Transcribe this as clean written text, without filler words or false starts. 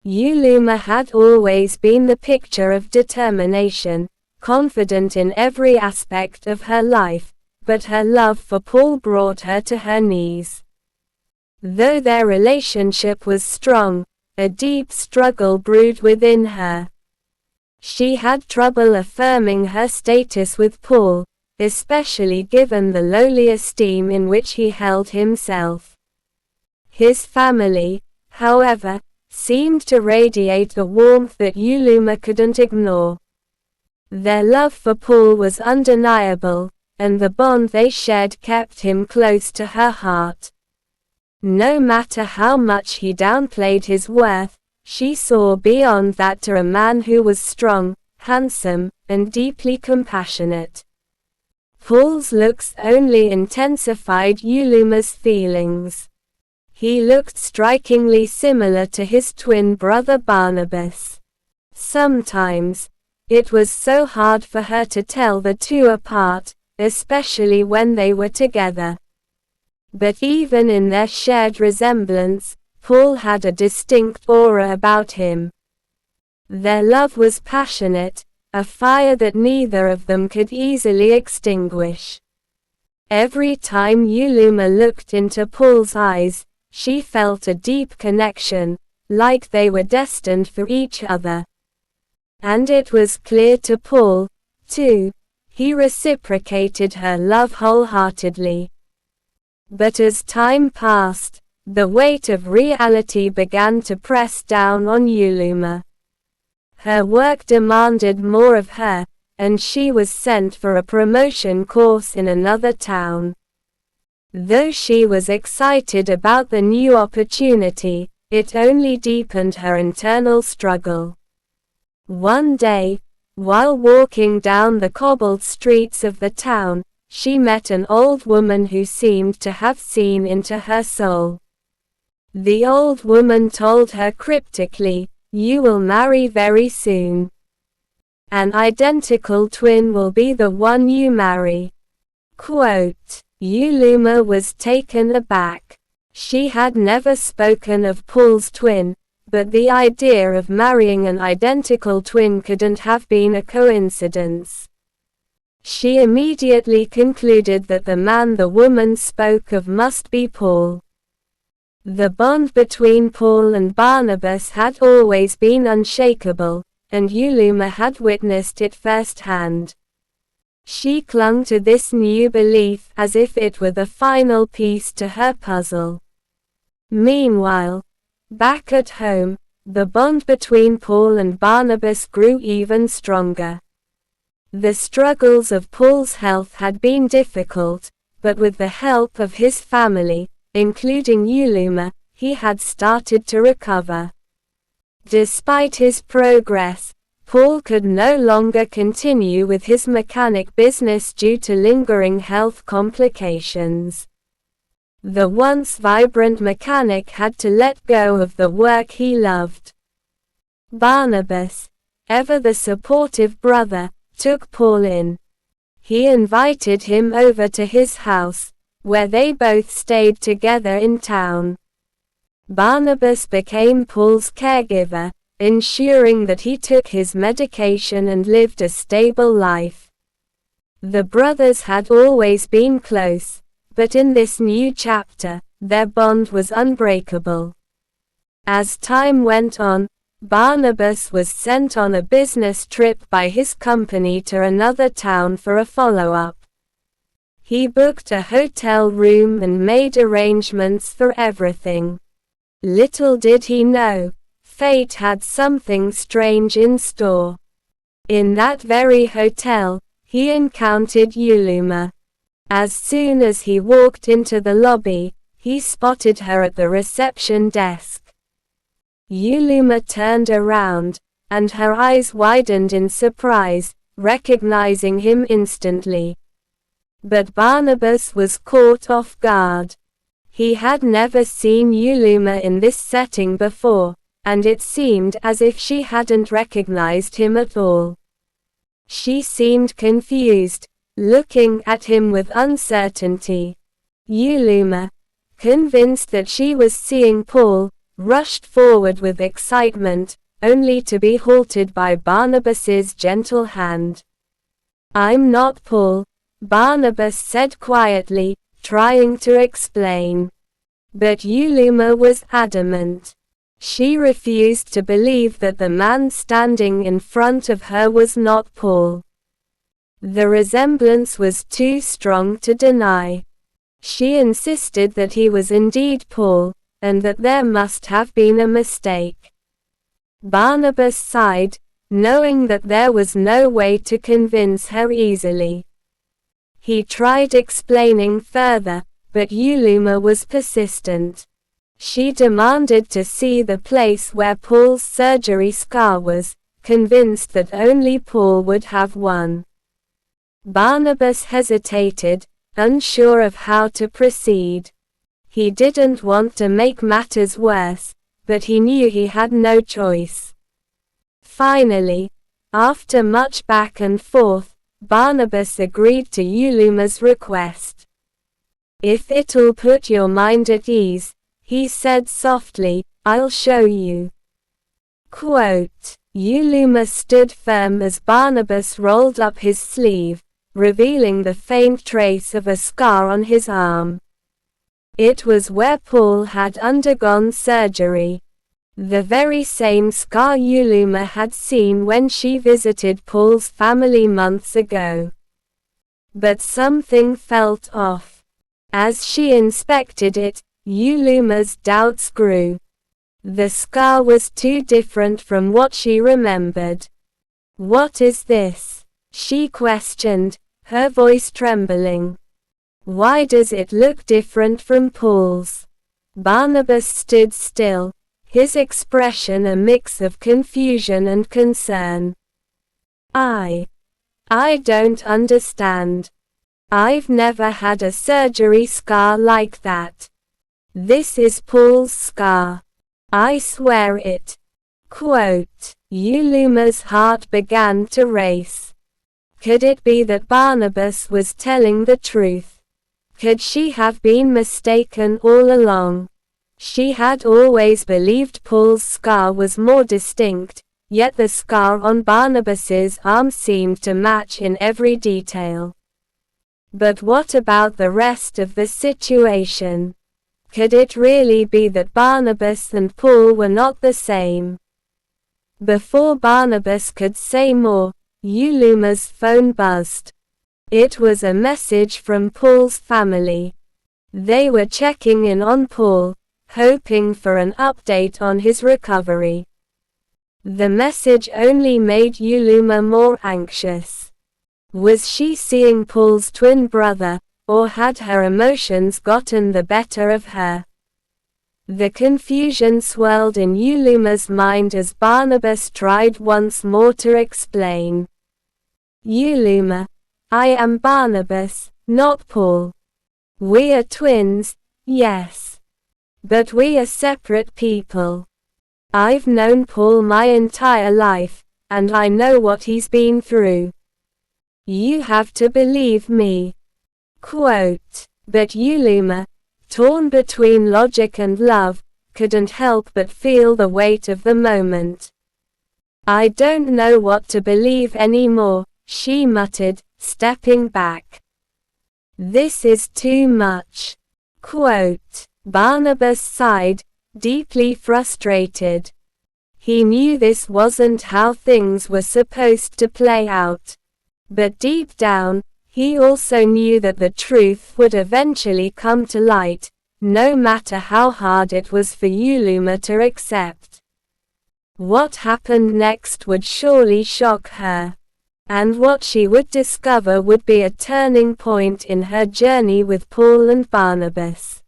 Yuluma had always been the picture of determination, confident in every aspect of her life, but her love for Paul brought her to her knees. Though their relationship was strong, a deep struggle brewed within her. She had trouble affirming her status with Paul, especially given the lowly esteem in which he held himself. His family, however, seemed to radiate a warmth that Yuluma couldn't ignore. Their love for Paul was undeniable, and the bond they shared kept him close to her heart. No matter how much he downplayed his worth, she saw beyond that to a man who was strong, handsome, and deeply compassionate. Paul's looks only intensified Yuluma's feelings. He looked strikingly similar to his twin brother Barnabas. Sometimes, it was so hard for her to tell the two apart, especially when they were together. But even in their shared resemblance, Paul had a distinct aura about him. Their love was passionate, a fire that neither of them could easily extinguish. Every time Yuluma looked into Paul's eyes, she felt a deep connection, like they were destined for each other. And it was clear to Paul, too. He reciprocated her love wholeheartedly. But as time passed, the weight of reality began to press down on Yuluma. Her work demanded more of her, and she was sent for a promotion course in another town. Though she was excited about the new opportunity, it only deepened her internal struggle. One day, while walking down the cobbled streets of the town, she met an old woman who seemed to have seen into her soul. The old woman told her cryptically, "You will marry very soon. An identical twin will be the one you marry." Quote. Yuluma was taken aback. She had never spoken of Paul's twin, but the idea of marrying an identical twin couldn't have been a coincidence. She immediately concluded that the man the woman spoke of must be Paul. The bond between Paul and Barnabas had always been unshakable, and Yuluma had witnessed it firsthand. She clung to this new belief as if it were the final piece to her puzzle. Meanwhile, back at home, the bond between Paul and Barnabas grew even stronger. The struggles of Paul's health had been difficult, but with the help of his family, including Yuluma, he had started to recover. Despite his progress, Paul could no longer continue with his mechanic business due to lingering health complications. The once vibrant mechanic had to let go of the work he loved. Barnabas, ever the supportive brother, took Paul in. He invited him over to his house, where they both stayed together in town. Barnabas became Paul's caregiver, ensuring that he took his medication and lived a stable life. The brothers had always been close, but in this new chapter, their bond was unbreakable. As time went on, Barnabas was sent on a business trip by his company to another town for a follow-up. He booked a hotel room and made arrangements for everything. Little did he know, fate had something strange in store. In that very hotel, he encountered Yuluma. As soon as he walked into the lobby, he spotted her at the reception desk. Yuluma turned around, and her eyes widened in surprise, recognizing him instantly. But Barnabas was caught off guard. He had never seen Yuluma in this setting before, and it seemed as if she hadn't recognized him at all. She seemed confused, looking at him with uncertainty. Yuluma, convinced that she was seeing Paul, rushed forward with excitement, only to be halted by Barnabas's gentle hand. "I'm not Paul," Barnabas said quietly, trying to explain. But Uluma was adamant. She refused to believe that the man standing in front of her was not Paul. The resemblance was too strong to deny. She insisted that he was indeed Paul, and that there must have been a mistake. Barnabas sighed, knowing that there was no way to convince her easily. He tried explaining further, but Uluma was persistent. She demanded to see the place where Paul's surgery scar was, convinced that only Paul would have one. Barnabas hesitated, unsure of how to proceed. He didn't want to make matters worse, but he knew he had no choice. Finally, after much back and forth, Barnabas agreed to Uluma's request. "If it'll put your mind at ease," he said softly, "I'll show you." Quote, Uluma stood firm as Barnabas rolled up his sleeve, revealing the faint trace of a scar on his arm. It was where Paul had undergone surgery. The very same scar Uluma had seen when she visited Paul's family months ago. But something felt off. As she inspected it, Uluma's doubts grew. The scar was too different from what she remembered. "What is this?" she questioned, her voice trembling. "Why does it look different from Paul's?" Barnabas stood still, his expression a mix of confusion and concern. I don't understand. I've never had a surgery scar like that. This is Paul's scar. I swear it." Quote, Uluma's heart began to race. Could it be that Barnabas was telling the truth? Could she have been mistaken all along? She had always believed Paul's scar was more distinct, yet the scar on Barnabas's arm seemed to match in every detail. But what about the rest of the situation? Could it really be that Barnabas and Paul were not the same? Before Barnabas could say more, Uluma's phone buzzed. It was a message from Paul's family. They were checking in on Paul, hoping for an update on his recovery. The message only made Uluma more anxious. Was she seeing Paul's twin brother, or had her emotions gotten the better of her? The confusion swelled in Uluma's mind as Barnabas tried once more to explain. "Uluma, I am Barnabas, not Paul. We are twins, yes. But we are separate people. I've known Paul my entire life, and I know what he's been through. You have to believe me." Quote, but Uluma, torn between logic and love, couldn't help but feel the weight of the moment. "I don't know what to believe anymore," she muttered, stepping back. "This is too much." Quote, Barnabas sighed, deeply frustrated. He knew this wasn't how things were supposed to play out. But deep down, he also knew that the truth would eventually come to light, no matter how hard it was for Uluma to accept. What happened next would surely shock her. And what she would discover would be a turning point in her journey with Paul and Barnabas.